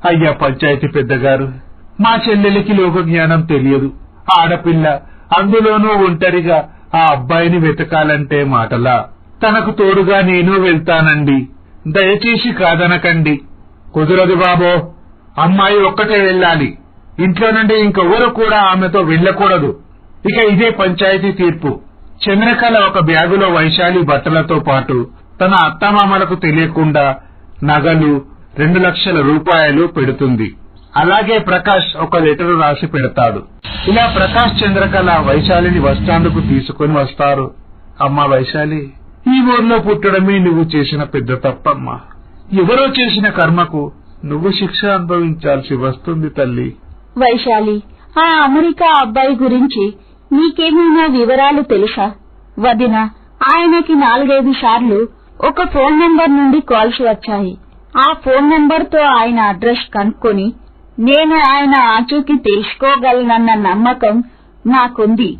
అయ్యా పంచాయతీ పెద్దగారు, మా చెల్లెలికి లోక జ్ఞానం తెలియదు. ఆడపిల్ల, అందులోనూ ఒంటరిగా ఆ అబ్బాయిని వెతకాలంటే మాటలా? తనకు తోడుగా నేను వెళ్తానండి, దయచేసి కాదనకండి. కుదరదు బాబో, అమ్మాయి ఒక్కటే వెళ్ళాలి. ఇంట్లో నుండి ఇంకెవరు కూడా ఆమెతో వెళ్ళకూడదు. ఇక ఇదే పంచాయతీ తీర్పు. చంద్రకళ ఒక బ్యాగులో వైశాలి బట్టలతో పాటు తన అత్తమామలకు తెలియకుండా నగలు, 2 లక్షల రూపాయలు పెడుతుంది. అలాగే ప్రకాష్ ఒక లెటరు రాసి పెడతాడు. ఇలా ప్రకాష్, చంద్రకళ వైశాలిని బస్టాండుకు తీసుకుని వస్తారు. అమ్మా వైశాలి, ఈ ఊర్లో పుట్టడమే నువ్వు చేసిన పెద్ద తప్పమ్మా. ఎవరో చేసిన కర్మకు నువ్వు శిక్ష అనుభవించాల్సి వస్తుంది తల్లి. వైశాలి, ఆ అమెరికా అబ్బాయి గురించి నీకేమైనా వివరాలు తెలుసా? వదిన, ఆయనకి 4-5 సార్లు ఒక ఫోన్ నంబర్ నుండి కాల్స్ వచ్చాయి. ఆ ఫోన్ నంబర్ తో ఆయన అడ్రస్ కనుక్కొని నేను ఆయన ఆచూకీ తెలుసుకోగలనన్న నమ్మకం నాకుంది.